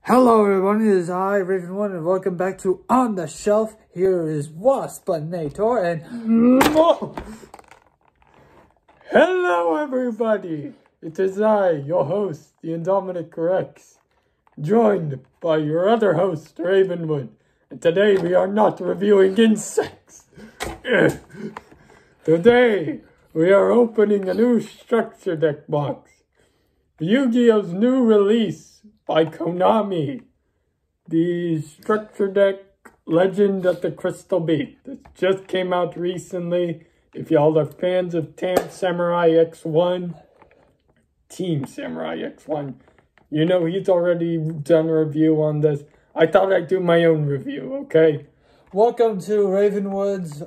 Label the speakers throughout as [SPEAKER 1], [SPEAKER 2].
[SPEAKER 1] Hello everyone, it is I, RavenWood, and welcome back to On the Shelf. Here is Waspinator and...
[SPEAKER 2] Hello everybody! It is I, your host, the Indomi-Nick Rex, joined by your other host, RavenWood. And today we are not reviewing insects. Today we are opening a new structure deck box. Yugi-Oh's new release by Konami. The structure deck Legend of the Crystal Beast. This just came out recently. If y'all are fans of Team Samurai X1, you know he's already done a review on this. I thought I'd do my own review, okay?
[SPEAKER 1] Welcome to RavenWood's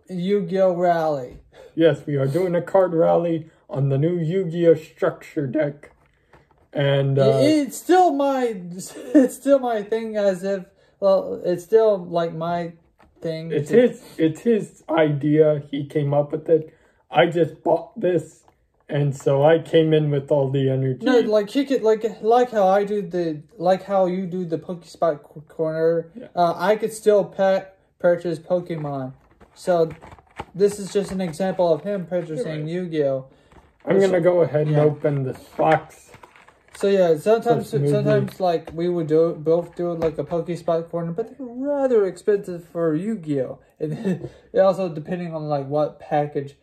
[SPEAKER 1] Yu-Gi-Oh! Rally.
[SPEAKER 2] Yes, we are doing a card rally on the new Yu-Gi-Oh! Structure deck. And
[SPEAKER 1] it's still my thing, as if, well, it's still like my thing.
[SPEAKER 2] It's his idea. He came up with it. I just bought this, and so I came in with all the energy.
[SPEAKER 1] No, like he could like how I do how you do the Pokespot corner.
[SPEAKER 2] Yeah.
[SPEAKER 1] I could still purchase Pokemon. So this is just an example of him purchasing Yu-Gi-Oh!
[SPEAKER 2] I'm gonna go ahead and open this box.
[SPEAKER 1] So yeah, sometimes like we would both do like a Pokespot corner, but they're rather expensive for Yu-Gi-Oh! And it also depending on like what package.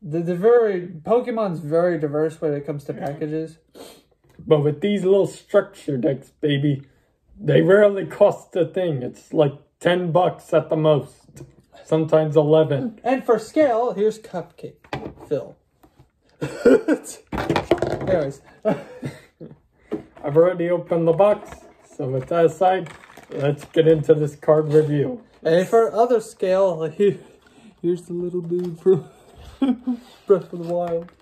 [SPEAKER 1] Pokemon's very diverse when it comes to packages.
[SPEAKER 2] But with these little structure decks, baby, they rarely cost a thing. It's like $10 at the most. Sometimes 11.
[SPEAKER 1] And for scale, here's Cupcake. Phil. Anyways.
[SPEAKER 2] I've already opened the box, so with that aside, let's get into this card review.
[SPEAKER 1] And for other scale, here's the little dude from Breath of the Wild.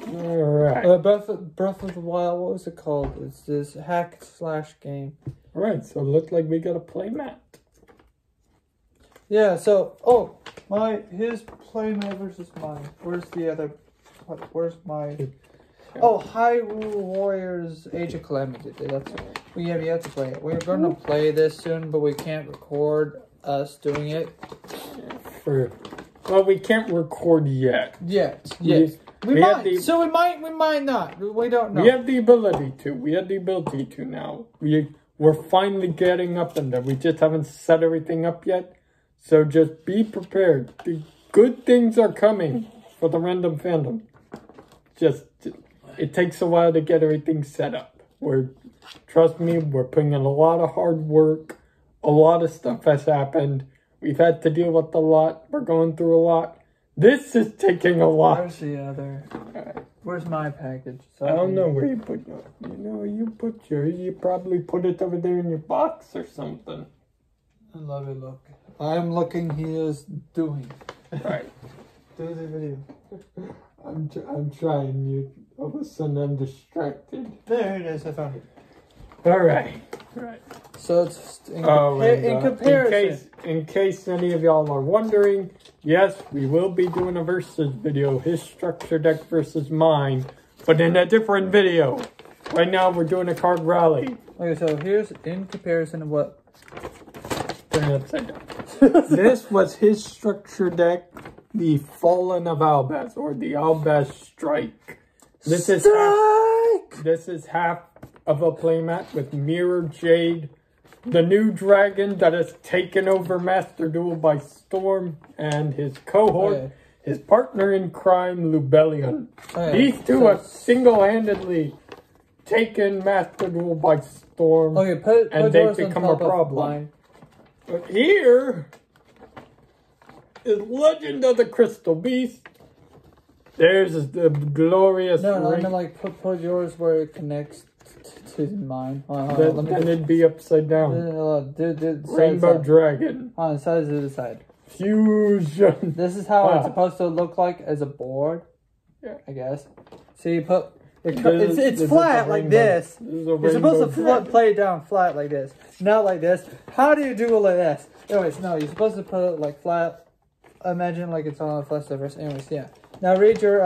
[SPEAKER 2] Alright.
[SPEAKER 1] Breath of the Wild, what was it called? It's this hack/game.
[SPEAKER 2] Alright, so it looks like we got a playmat.
[SPEAKER 1] Yeah, so, his playmat versus mine. Where's my... Oh, Hyrule Warriors Age of Calamity. That's we have yet to play it. We're going to play this soon, but we can't record us doing it.
[SPEAKER 2] Well, we can't record yet.
[SPEAKER 1] Yes. We might. We might not. We don't know.
[SPEAKER 2] We have the ability to now. We're finally getting up in there. We just haven't set everything up yet. So just be prepared. The good things are coming for the random fandom. It takes a while to get everything set up. Trust me, we're putting in a lot of hard work. A lot of stuff has happened. We've had to deal with a lot. We're going through a lot. This is taking a lot.
[SPEAKER 1] Where's the other? Where's my package? So
[SPEAKER 2] I don't know where you put it. You probably put it over there in your box or something.
[SPEAKER 1] I love it, look. I'm looking, he is doing.
[SPEAKER 2] Right.
[SPEAKER 1] Do the video.
[SPEAKER 2] I'm trying. All of a sudden I'm distracted.
[SPEAKER 1] There it is, I found it.
[SPEAKER 2] Alright.
[SPEAKER 1] So it's in comparison.
[SPEAKER 2] In case any of y'all are wondering, yes, we will be doing a versus video. His structure deck versus mine. But in a different video. Right now we're doing a card rally.
[SPEAKER 1] Okay, so here's in comparison of what?
[SPEAKER 2] Turn it upside down. This was his structure deck. The Fallen of Albaz, or the Albaz Strike. This is half of a playmat with Mirror Jade, the new dragon that has taken over Master Duel by storm, and his cohort, his partner in crime, Lubellion. These two have single-handedly taken Master Duel by storm, and they've become a problem. But here is Legend of the Crystal Beast. There's the glorious
[SPEAKER 1] ring. No, I mean like put yours where it connects to mine.
[SPEAKER 2] Then it'd be upside down. Rainbow Dragon.
[SPEAKER 1] On the side to the side.
[SPEAKER 2] Fusion.
[SPEAKER 1] This is how it's supposed to look like as a board. Yeah, I guess. So you put it's flat like this. You're supposed to play it down flat like this, not like this. How do you do it like this? Anyways, no, you're supposed to put it like flat. Imagine like it's on a flat surface. Anyways, yeah. Now read your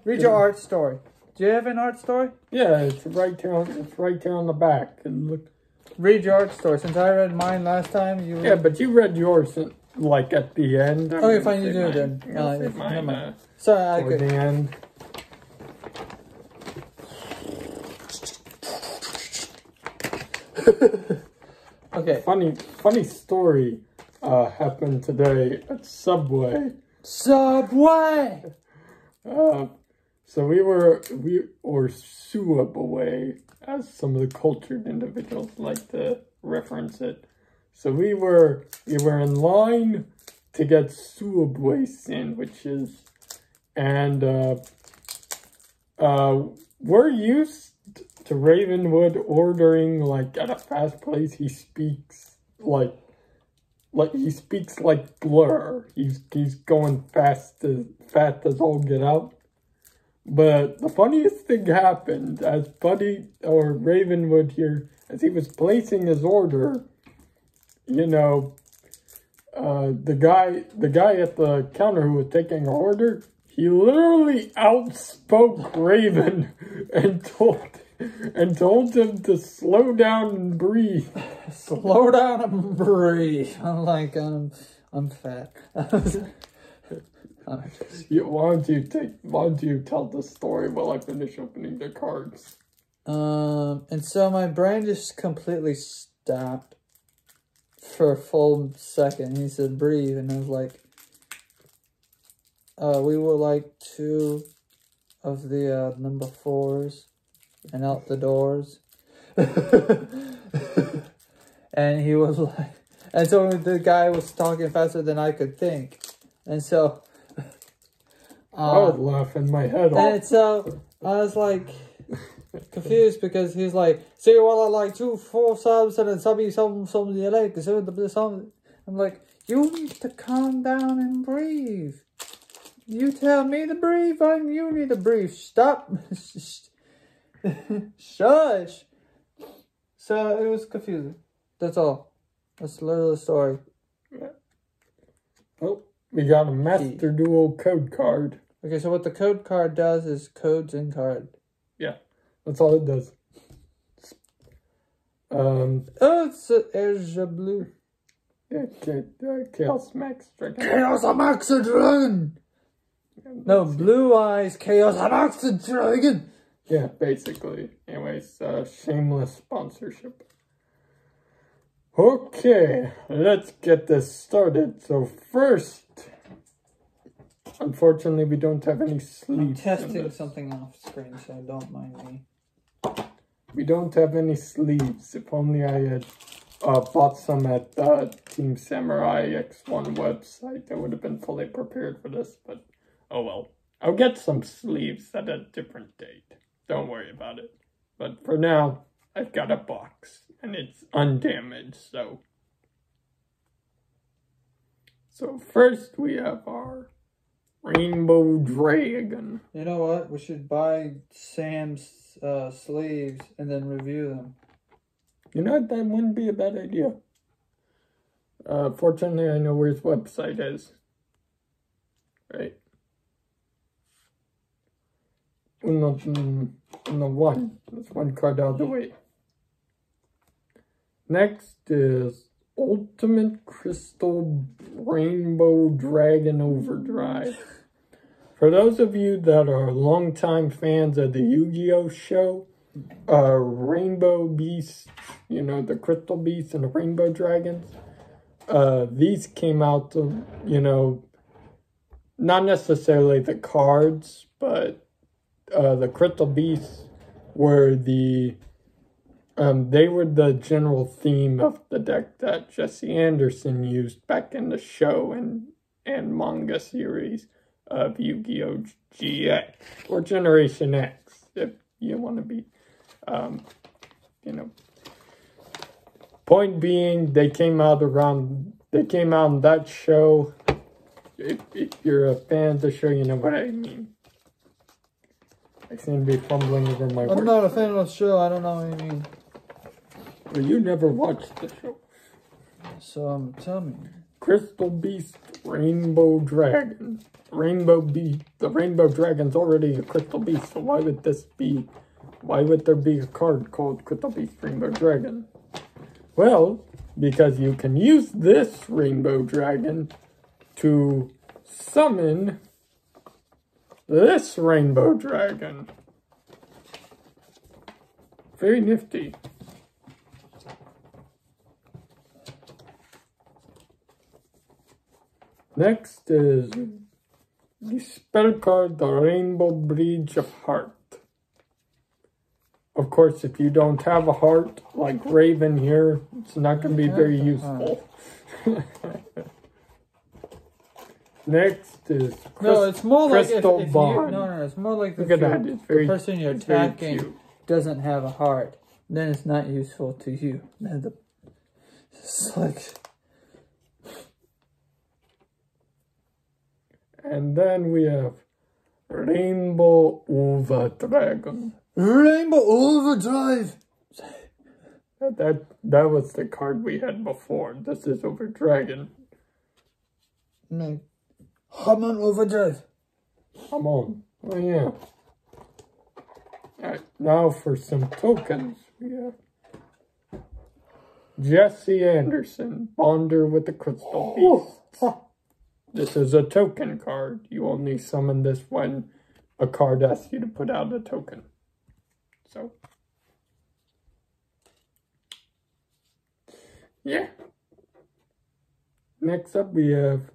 [SPEAKER 2] read
[SPEAKER 1] your art story. Do you have an art story?
[SPEAKER 2] Yeah, it's right there on the back. And look.
[SPEAKER 1] Read your art story. Since I read mine last time, you...
[SPEAKER 2] Yeah, but you read yours, like, at the end.
[SPEAKER 1] Okay, fine, you do it then. Never mind. Sorry, I could...
[SPEAKER 2] the end.
[SPEAKER 1] Okay.
[SPEAKER 2] Funny story happened today at Subway.
[SPEAKER 1] Subway!
[SPEAKER 2] So or Subway, as some of the cultured individuals like to reference it. So we were in line to get Subway sandwiches, and we're used to RavenWood ordering like at a fast pace. He speaks like Blur. He's going fast as all get out. But the funniest thing happened as Buddy or RavenWood here, as he was placing his order, you know, the guy at the counter who was taking our order, he literally outspoke Raven and told him to slow down and breathe.
[SPEAKER 1] Slow down and breathe. I'm like, I'm fat.
[SPEAKER 2] Why don't you tell the story while I finish opening the cards?
[SPEAKER 1] And so my brain just completely stopped for a full second. He said, breathe, and I was like, we were like 2 of the number 4s and out the doors. And he was like, and so the guy was talking faster than I could think. And so
[SPEAKER 2] I was laughing my head off.
[SPEAKER 1] And so I was like confused because he's like, see, well, I like 2 4 subs and then some you like. I'm like, you need to calm down and breathe. You tell me to breathe, and you need to breathe. Stop. Shush. So it was confusing. That's all. That's literally the story.
[SPEAKER 2] Yeah. Oh, we got a Master Duel code card.
[SPEAKER 1] Okay, so what the code card does is codes in card.
[SPEAKER 2] Yeah, that's all it does.
[SPEAKER 1] Oh, it's a blue.
[SPEAKER 2] Yeah, Chaos Max Dragon.
[SPEAKER 1] Chaos Max Dragon! No, Blue Eyes Chaos Max Dragon!
[SPEAKER 2] Yeah, basically. Anyways, shameless sponsorship. Okay, let's get this started. So first, unfortunately, we don't have any sleeves.
[SPEAKER 1] I'm testing something off screen, so don't mind me.
[SPEAKER 2] We don't have any sleeves. If only I had bought some at the Team Samurai X1 website, I would have been fully prepared for this, but oh well. I'll get some sleeves at a different date. Don't worry about it. But for now, I've got a box, and it's undamaged, so... So first we have our Rainbow Dragon.
[SPEAKER 1] You know what? We should buy Sam's sleeves and then review them.
[SPEAKER 2] You know what? That wouldn't be a bad idea. Fortunately, I know where his website is. Right. No, one. That's one card out of the way. Next is Ultimate Crystal Rainbow Dragon Overdrive. For those of you that are longtime fans of the Yugi-Oh show, Rainbow Beasts, you know, the Crystal Beasts and the Rainbow Dragons, these came out of, you know, not necessarily the cards, but the Crystal Beasts were they were the general theme of the deck that Jesse Anderson used back in the show and manga series of Yu-Gi-Oh! GX, or Generation X, if you want to be, you know. Point being, they came out in that show. If you're a fan of the show, you know what I mean. I seem to be fumbling over my words.
[SPEAKER 1] I'm not a fan of the show, I don't know what you mean.
[SPEAKER 2] Well, you never watched the show.
[SPEAKER 1] So, tell me.
[SPEAKER 2] Crystal Beast Rainbow Dragon. The Rainbow Dragon's already a Crystal Beast, so why would there be a card called Crystal Beast Rainbow Dragon? Well, because you can use this Rainbow Dragon to summon this Rainbow Dragon. Very nifty. Next is the spell card, the Rainbow Bridge of Heart. Of course, if you don't have a heart, like Raven here, it's not going to be very useful. Next is
[SPEAKER 1] it's more like if
[SPEAKER 2] Bond.
[SPEAKER 1] it's more like
[SPEAKER 2] Look at that. It's very,
[SPEAKER 1] the person you're attacking doesn't have a heart, then it's not useful to you. It's like...
[SPEAKER 2] And then we have Rainbow Overdragon.
[SPEAKER 1] Rainbow Overdrive!
[SPEAKER 2] That was the card we had before. This is Overdragon.
[SPEAKER 1] No. Come on, Overdrive.
[SPEAKER 2] Come on. Oh, yeah. Alright, now for some tokens. We have Jesse Anderson, Bonder with the Crystal Beast. This is a token card. You only summon this when a card asks you to put out a token. So, yeah. Next up we have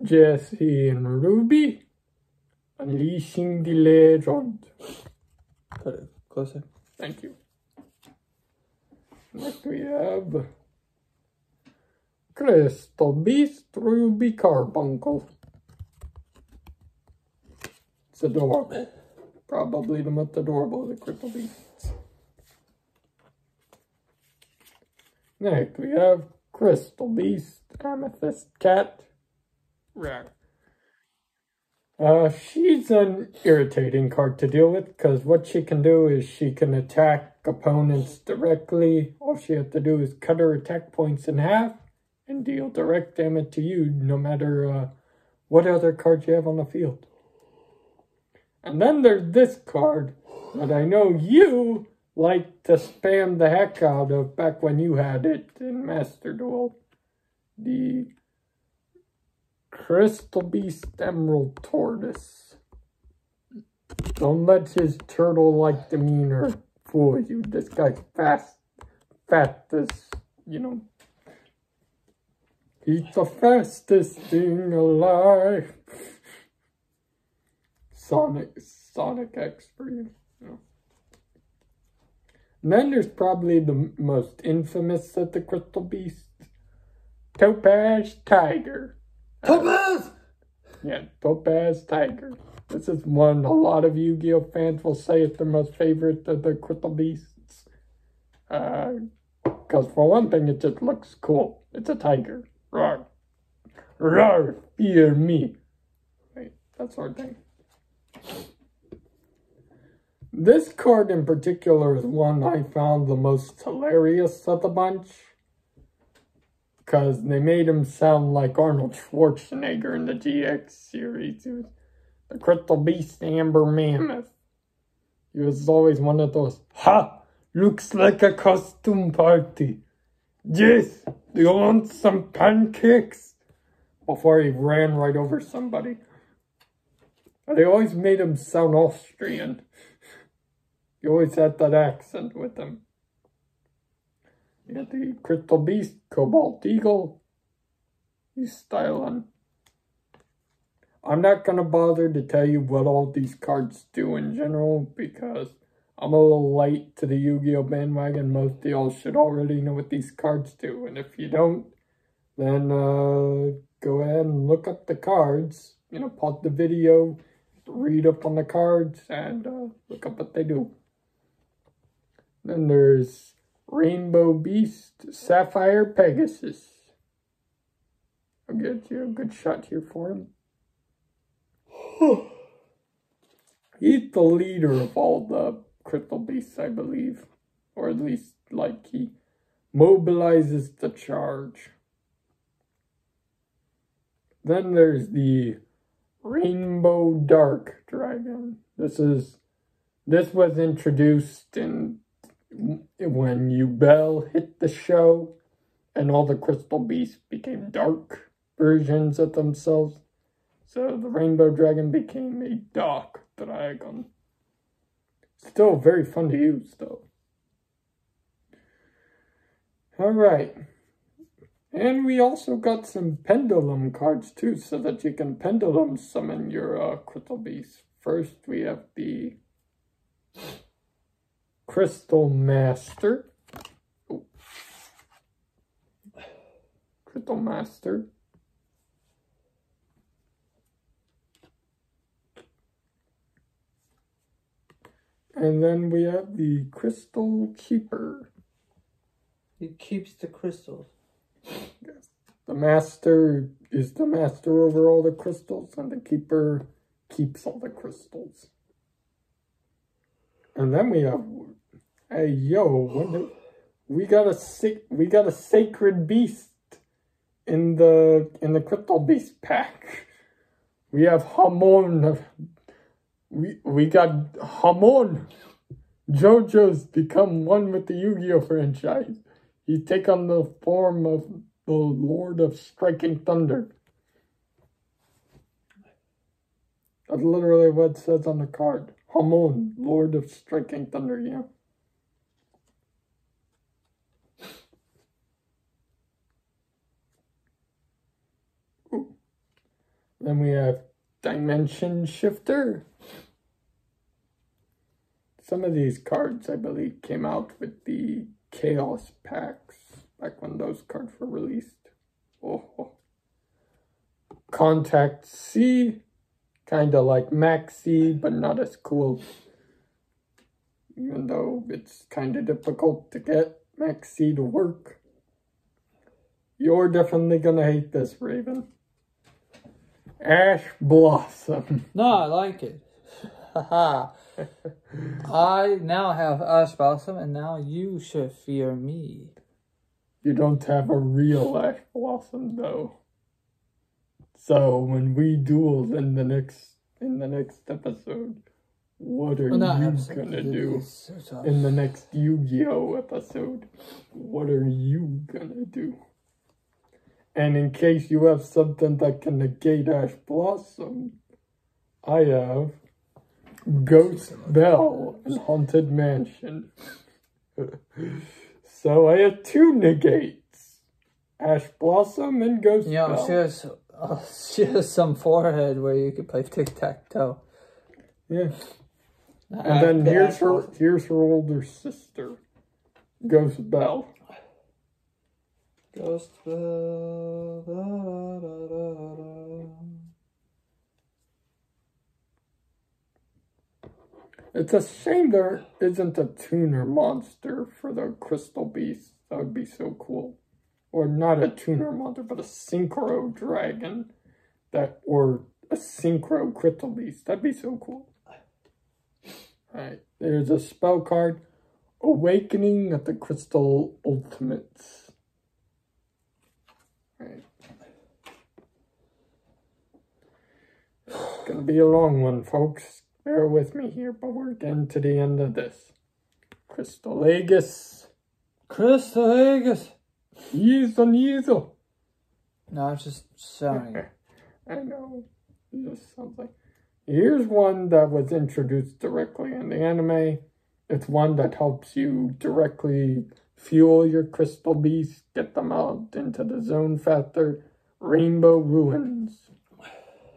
[SPEAKER 2] Jesse and Ruby, Unleashing the Legend.
[SPEAKER 1] Put it closer.
[SPEAKER 2] Thank you. Next we have Crystal Beast Ruby Carbuncle. It's adorable. Probably the most adorable of the Crystal Beasts. Next we have Crystal Beast Amethyst Cat. Rare. She's an irritating card to deal with because what she can do is she can attack opponents directly. All she has to do is cut her attack points in half and deal direct damage to you, no matter what other cards you have on the field. And then there's this card that I know you like to spam the heck out of back when you had it in Master Duel. The Crystal Beast Emerald Tortoise. Don't let his turtle-like demeanor fool you. This guy's fat as, you know. He's the fastest thing alive. Sonic X for you. And then there's probably the most infamous of the Crystal Beasts. Topaz Tiger.
[SPEAKER 1] Topaz!
[SPEAKER 2] Yeah, Topaz Tiger. This is one a lot of Yu-Gi-Oh fans will say is their most favorite of the Crystal Beasts. Because for one thing, it just looks cool. It's a tiger. Roar. Roar, fear me. Right, that sort of thing. This card in particular is one I found the most hilarious of the bunch. Because they made him sound like Arnold Schwarzenegger in the GX series. He was the Crystal Beast Amber Mammoth. He was always one of those, ha! Looks like a costume party. Yes, do you want some pancakes? Before he ran right over somebody. They always made him sound Austrian. He always had that accent with him. You got the Crystal Beast, Cobalt Eagle. He's styling. I'm not going to bother to tell you what all these cards do in general because I'm a little late to the Yu-Gi-Oh bandwagon. Most of y'all should already know what these cards do. And if you don't, then go ahead and look up the cards. You know, pause the video, read up on the cards, and look up what they do. Then there's Rainbow Beast, Sapphire Pegasus. I'll get you a good shot here for him. He's the leader of all the Crystal Beasts, I believe. Or at least, like, he mobilizes the charge. Then there's the Rainbow Dark Dragon. This was introduced in when Yugi-Oh hit the show, and all the crystal beasts became dark versions of themselves. So the Rainbow Dragon became a dark dragon. Still very fun to use, though. Alright. And we also got some pendulum cards, too, so that you can pendulum summon your crystal beasts. First, we have the Crystal Master. Oh. Crystal Master. And then we have the Crystal Keeper.
[SPEAKER 1] He keeps the crystals.
[SPEAKER 2] Yes. The Master is the master over all the crystals, and the Keeper keeps all the crystals. And then we have, hey yo, we got a sacred beast in the Crystal Beast pack. We have Hamon. We got Hamon. JoJo's become one with the Yu-Gi-Oh franchise. He take on the form of the Lord of Striking Thunder. That's literally what it says on the card. Hamon, Lord of Striking Thunder, yeah. Ooh. Then we have Dimension Shifter. Some of these cards, I believe, came out with the Chaos packs back when those cards were released. Oh. Contact C, kind of like Maxi, but not as cool. Even though it's kind of difficult to get Maxi to work. You're definitely gonna hate this, Raven. Ash Blossom.
[SPEAKER 1] No, I like it. Haha. I now have Ash Blossom, and now you should fear me.
[SPEAKER 2] You don't have a real Ash Blossom, though. So when we duel in the next episode, what are you gonna do? So in the next Yu-Gi-Oh episode, what are you gonna do? And in case you have something that can negate Ash Blossom, I have Ghost Bell and Haunted Mansion. So I have two negates. Ash Blossom and Ghost Bell.
[SPEAKER 1] She has some forehead where you could play tic-tac-toe.
[SPEAKER 2] Yeah. And then here's her older sister, Ghost Bell.
[SPEAKER 1] Ghost Bell. Da, da, da, da.
[SPEAKER 2] It's a shame there isn't a tuner monster for the Crystal Beast. That would be so cool. Or not a tuner monster, but a Synchro Dragon. Or a Synchro Crystal Beast. That'd be so cool. Alright, there's a spell card. Awakening of the Crystal Ultimates. Alright. It's gonna be a long one, folks. Bear with me here, but we're getting to the end of this. Crystal Aegis. Easel.
[SPEAKER 1] No, I'm just sorry.
[SPEAKER 2] I know. It just sounds like... Here's one that was introduced directly in the anime. It's one that helps you directly fuel your crystal beasts, get them out into the zone faster. Rainbow Ruins.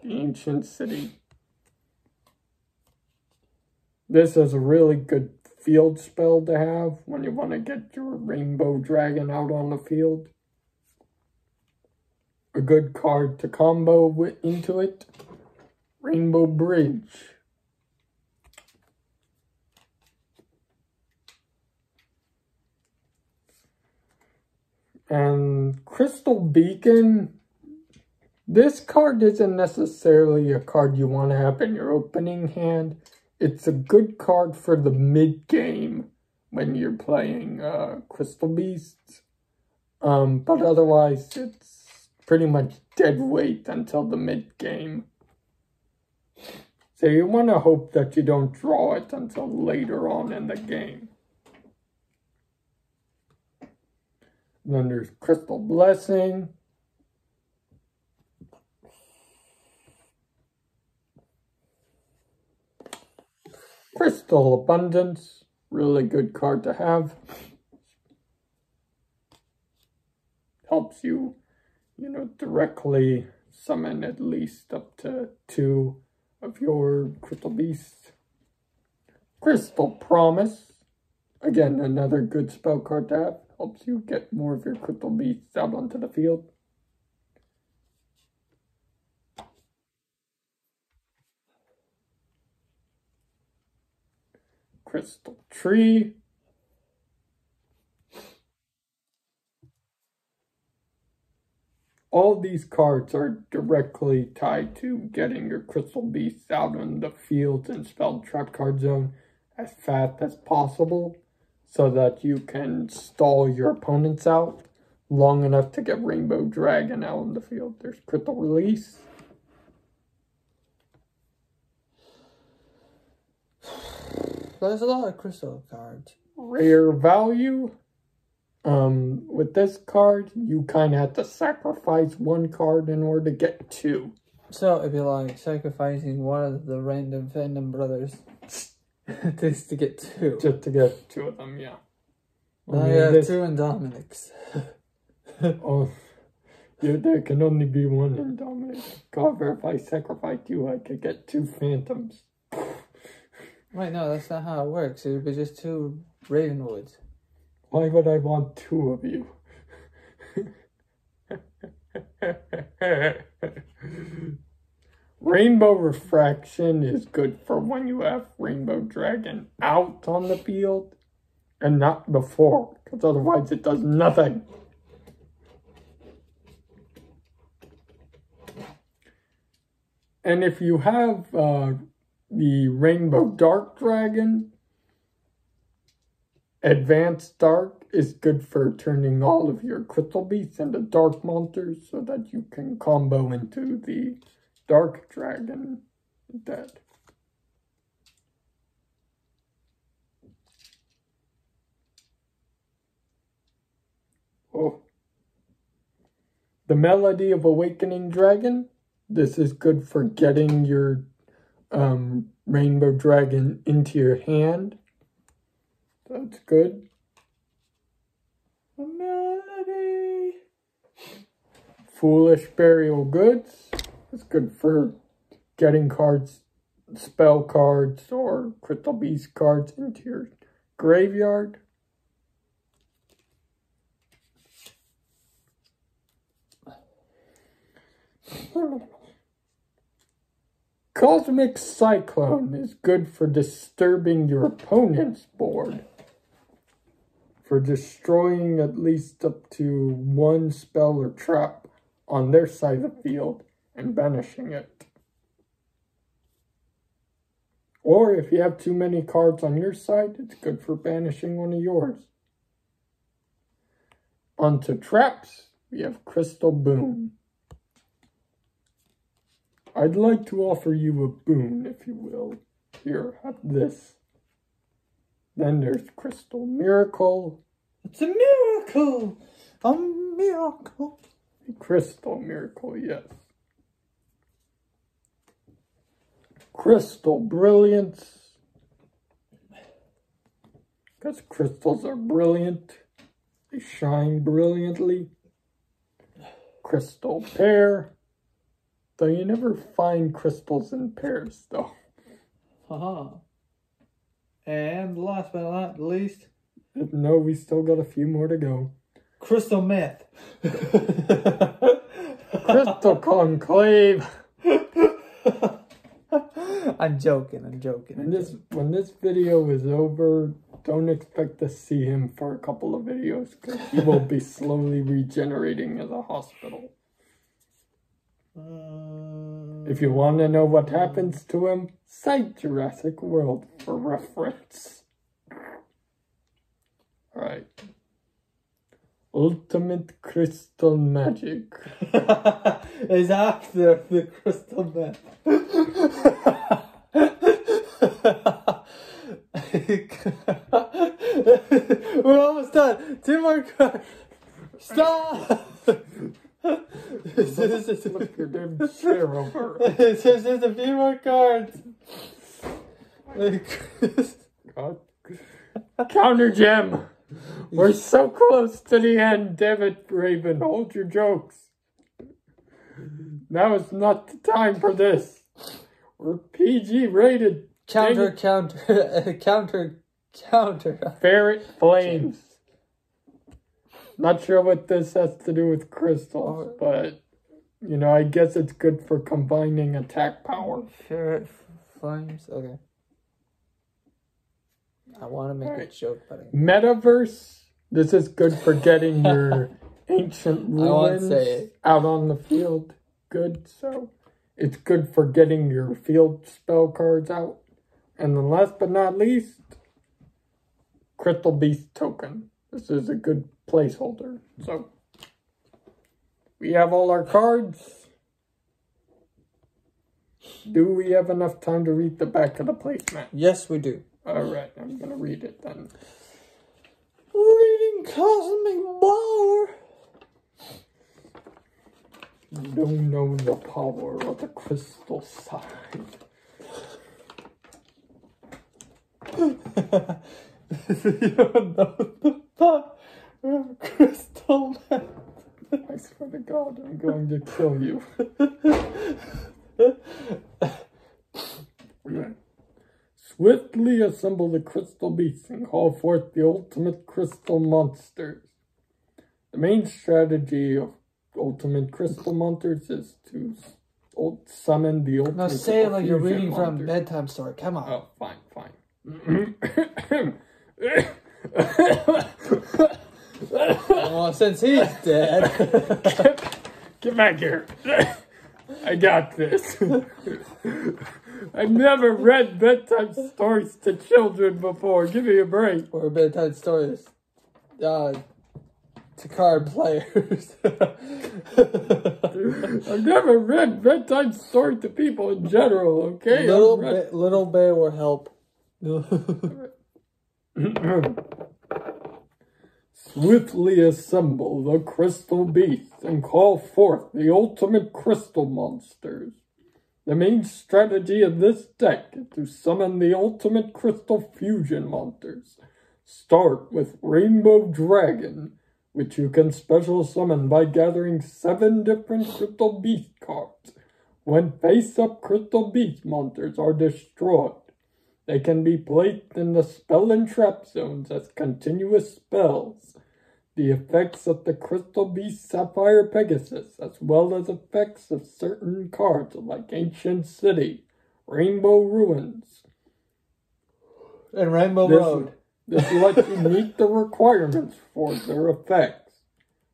[SPEAKER 2] The ancient city. This is a really good field spell to have when you want to get your Rainbow Dragon out on the field. A good card to combo into it. Rainbow Bridge. And Crystal Beacon. This card isn't necessarily a card you want to have in your opening hand. It's a good card for the mid-game when you're playing Crystal Beasts. But otherwise, it's pretty much dead weight until the mid-game. So you want to hope that you don't draw it until later on in the game. Then there's Crystal Blessing. Crystal Abundance. Really good card to have. Helps you, directly summon at least up to 2 of your Crystal Beasts. Crystal Promise. Again, another good spell card to have. Helps you get more of your Crystal Beasts out onto the field. Crystal Tree. All these cards are directly tied to getting your Crystal Beasts out on the field and spell trap card zone as fast as possible so that you can stall your opponents out long enough to get Rainbow Dragon out on the field. There's Crystal Release.
[SPEAKER 1] There's a lot of crystal cards.
[SPEAKER 2] Rare Value. With this card, you kind of have to sacrifice 1 card in order to get 2.
[SPEAKER 1] So it'd be like sacrificing one of the random fandom brothers just to get 2.
[SPEAKER 2] Just to get 2 of them, yeah.
[SPEAKER 1] Now you have 2 Indomi-Nicks.
[SPEAKER 2] Oh, yeah, there can only be 1 Indomi-Nick. However, if I sacrifice you, I could get 2 Phantoms.
[SPEAKER 1] Wait, no, that's not how it works. It would be just 2 RavenWood's.
[SPEAKER 2] Why would I want 2 of you? Rainbow Refraction is good for when you have Rainbow Dragon out on the field and not before, because otherwise it does nothing. And if you have the Rainbow Dark Dragon, Advanced Dark is good for turning all of your Crystal Beasts into Dark Monsters so that you can combo into the Dark Dragon instead. Oh. The Melody of Awakening Dragon. This is good for getting your Rainbow Dragon into your hand. That's good. A melody. Foolish Burial Goods. It's good for getting cards, spell cards, or Crystal Beast cards into your graveyard. Cosmic Cyclone is good for disturbing your opponent's board. For destroying at least up to 1 spell or trap on their side of the field and banishing it. Or if you have too many cards on your side, it's good for banishing one of yours. Onto traps, we have Crystal Boon. I'd like to offer you a boon, if you will. Here, have this. Then there's Crystal Miracle.
[SPEAKER 1] It's a miracle! A miracle!
[SPEAKER 2] A Crystal Miracle, yes. Crystal Brilliance. Because crystals are brilliant. They shine brilliantly. Crystal Pair. Though you never find crystals in pairs, though.
[SPEAKER 1] Haha. And last but not least...
[SPEAKER 2] No, we still got a few more to go.
[SPEAKER 1] Crystal Meth.
[SPEAKER 2] Crystal Conclave.
[SPEAKER 1] I'm joking.
[SPEAKER 2] When this video is over, don't expect to see him for a couple of videos, because he will be slowly regenerating as a hospital. If you want to know what happens to him, cite Jurassic World for reference. Alright. Ultimate Crystal Magic.
[SPEAKER 1] Is after the crystal meth. We're almost done. 2 more cards. Stop!
[SPEAKER 2] Look your damn chair over.
[SPEAKER 1] It's just a few more cards.
[SPEAKER 2] God. Counter gem. We're so close to the end. Damn it, Raven. Hold your jokes. Now is not the time for this. We're PG rated.
[SPEAKER 1] Counter.
[SPEAKER 2] Ferret Flames. Not sure what this has to do with crystals, but, you know, I guess it's good for combining attack power.
[SPEAKER 1] Ferret Flames, okay. I want to make a joke, but
[SPEAKER 2] Metaverse. This is good for getting your ancient ruins out on the field. Good, so it's good for getting your field spell cards out. And then last but not least, Crystal Beast token. This is a good placeholder. So we have all our cards. Do we have enough time to read the back of the placemat?
[SPEAKER 1] Yes, we do.
[SPEAKER 2] Alright, I'm going to read it then.
[SPEAKER 1] Reading Cosmic Power.
[SPEAKER 2] You don't know the power of the crystal side.
[SPEAKER 1] You don't know the power of crystal meth.
[SPEAKER 2] I swear to God, I'm going to kill you. Okay. Swiftly assemble the crystal beasts and call forth the ultimate crystal monsters. The main strategy of ultimate crystal monsters is to summon the ultimate.
[SPEAKER 1] Now say it like you're reading from a bedtime story. Come on.
[SPEAKER 2] Oh, fine.
[SPEAKER 1] Well, since he's dead.
[SPEAKER 2] Get back here. I got this. I've never read bedtime stories to children before. Give me a break.
[SPEAKER 1] Or bedtime stories to card players.
[SPEAKER 2] I've never read bedtime stories to people in general, okay?
[SPEAKER 1] Little Bear will help.
[SPEAKER 2] Swiftly assemble the crystal beasts and call forth the ultimate crystal monsters. The main strategy of this deck is to summon the ultimate crystal fusion monsters. Start with Rainbow Dragon, which you can special summon by gathering 7 different crystal beast cards. When face-up crystal beast monsters are destroyed, they can be placed in the spell and trap zones as continuous spells. The effects of the Crystal Beast Sapphire Pegasus, as well as effects of certain cards like Ancient City, Rainbow Ruins,
[SPEAKER 1] and Rainbow Road.
[SPEAKER 2] This lets you meet the requirements for their effects,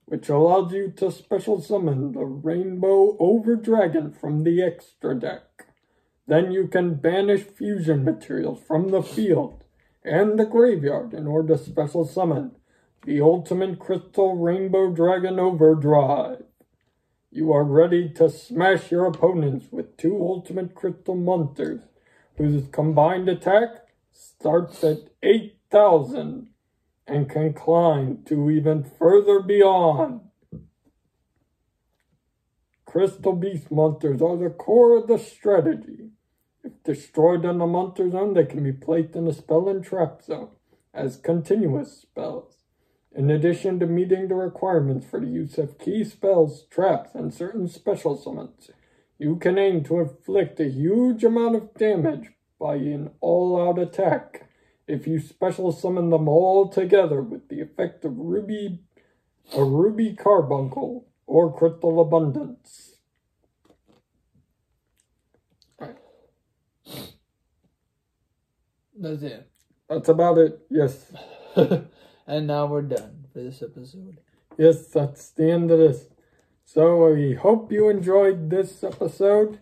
[SPEAKER 2] which allows you to special summon the Rainbow Over Dragon from the extra deck. Then you can banish fusion materials from the field and the graveyard in order to special summon the Ultimate Crystal Rainbow Dragon Overdrive. You are ready to smash your opponents with 2 Ultimate Crystal monsters, whose combined attack starts at 8,000 and can climb to even further beyond. Crystal Beast monsters are the core of the strategy. If destroyed in the monster zone, they can be placed in the spell and trap zone as continuous spells. In addition to meeting the requirements for the use of key spells, traps, and certain special summons, you can aim to inflict a huge amount of damage by an all-out attack if you special summon them all together with the effect of Ruby Carbuncle or Crystal Abundance.
[SPEAKER 1] That's it.
[SPEAKER 2] That's about it, yes.
[SPEAKER 1] And now we're done for this episode.
[SPEAKER 2] Yes, that's the end of this. So we hope you enjoyed this episode.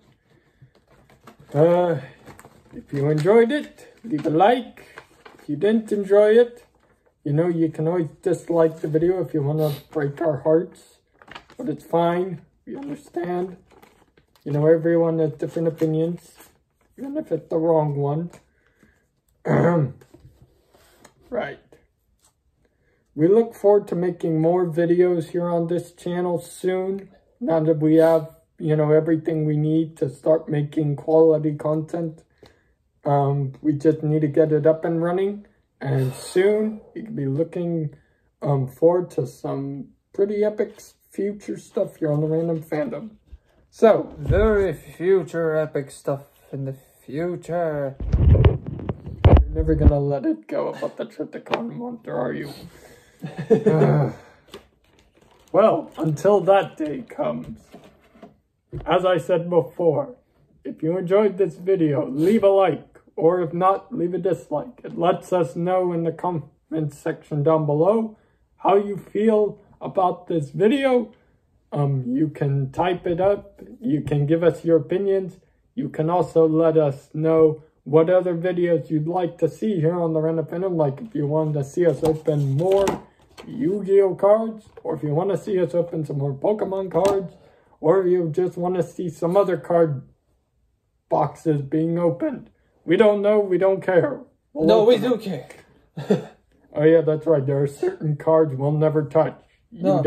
[SPEAKER 2] If you enjoyed it, leave a like. If you didn't enjoy it, You know, you can always dislike the video if you want to break our hearts. But it's fine. We understand. You know, everyone has different opinions. Even if it's the wrong one. Right. We look forward to making more videos here on this channel soon. Now that we have, you know, everything we need to start making quality content. We just need to get it up and running. And soon, you can be looking forward to some pretty epic future stuff here on the Random Fandom. So,
[SPEAKER 1] very future epic stuff in the future.
[SPEAKER 2] You're never gonna let it go about the trip to Monster, are you? Well, until that day comes. As I said before, if you enjoyed this video, leave a like. Or if not, leave a dislike. It lets us know in the comments section down below how you feel about this video. You can type it up. You can give us your opinions. You can also let us know what other videos you'd like to see here on the Random Fandom. Like if you wanted to see us open more Yu-Gi-Oh cards. Or if you want to see us open some more Pokemon cards. Or if you just want to see some other card boxes being opened. We don't know. We don't care.
[SPEAKER 1] We do care.
[SPEAKER 2] Oh yeah, that's right. There are certain cards we'll never touch.
[SPEAKER 1] No.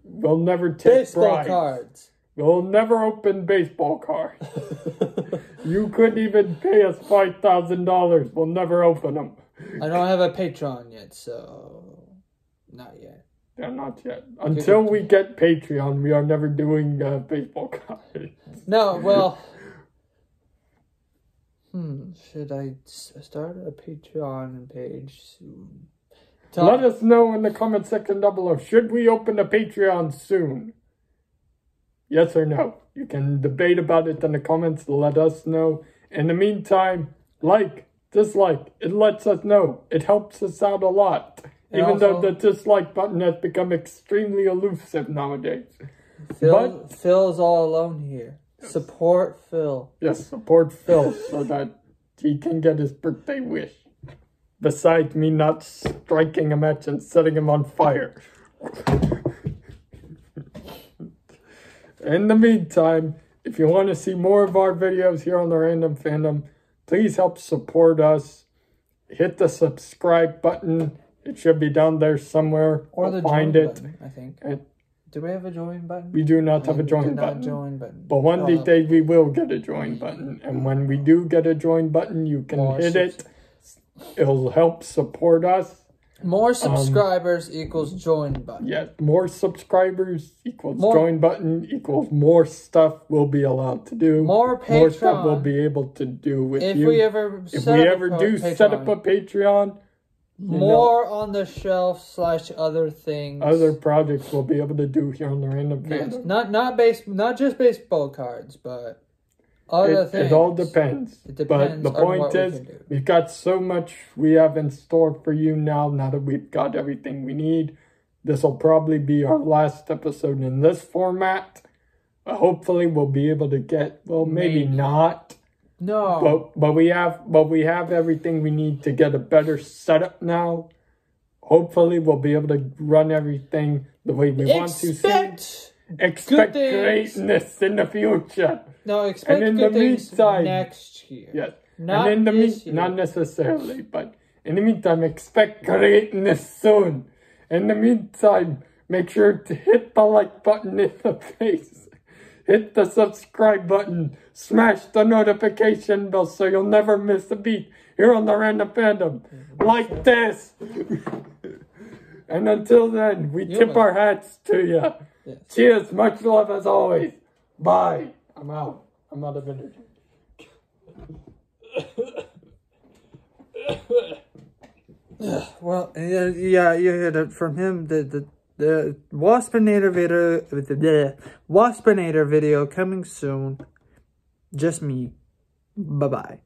[SPEAKER 2] We'll never take
[SPEAKER 1] baseball cards.
[SPEAKER 2] We'll never open baseball cards. You couldn't even pay us $5,000. We'll never open them.
[SPEAKER 1] I don't have a Patreon yet, so not yet.
[SPEAKER 2] Yeah, not yet. Until we get Patreon, we are never doing baseball cards.
[SPEAKER 1] No, well. Should I start a Patreon page soon?
[SPEAKER 2] Let us know in the comment section down below. Should we open a Patreon soon? Yes or no? You can debate about it in the comments. Let us know. In the meantime, like, dislike. It lets us know. It helps us out a lot. Even though the dislike button has become extremely elusive nowadays.
[SPEAKER 1] Phil's all alone here. Support Phil.
[SPEAKER 2] Yes, support Phil so that he can get his birthday wish. Besides me not striking a match and setting him on fire. In the meantime, if you want to see more of our videos here on the Random Fandom, please help support us. Hit the subscribe button. It should be down there somewhere.
[SPEAKER 1] Or the join button, I think. Do we have a join button?
[SPEAKER 2] We do not have a join button. But one of these days we will get a join button. And when we do get a join button, you can hit it. It'll help support us.
[SPEAKER 1] More subscribers equals join button.
[SPEAKER 2] Yeah, more subscribers equals join button equals more stuff we'll be allowed to do.
[SPEAKER 1] More Patreon.
[SPEAKER 2] More stuff we'll be able to do with you. If we ever do set up a Patreon.
[SPEAKER 1] More on the shelf / other things.
[SPEAKER 2] Other projects we'll be able to do here on the Random Fandom.
[SPEAKER 1] Yes, not just baseball cards, but other things.
[SPEAKER 2] It all depends.
[SPEAKER 1] It depends.
[SPEAKER 2] But the point is, we've got so much we have in store for you now that we've got everything we need. This will probably be our last episode in this format. Hopefully we'll be able to get, well, maybe not.
[SPEAKER 1] No.
[SPEAKER 2] But we have everything we need to get a better setup now. Hopefully we'll be able to run everything the way we want to. Expect greatness in the future.
[SPEAKER 1] No, expect good things next year.
[SPEAKER 2] Yes. Not necessarily, but in the meantime, expect greatness soon. In the meantime, make sure to hit the like button in the face. Hit the subscribe button. Smash the notification bell so you'll never miss a beat here on the Random Fandom. Like this. And until then, we tip our hats to you. Yes. Cheers. Much love as always. Bye. I'm out. I'm out of energy.
[SPEAKER 1] Well, yeah, you heard it from him. The Waspinator video coming soon. Just me. Bye-bye.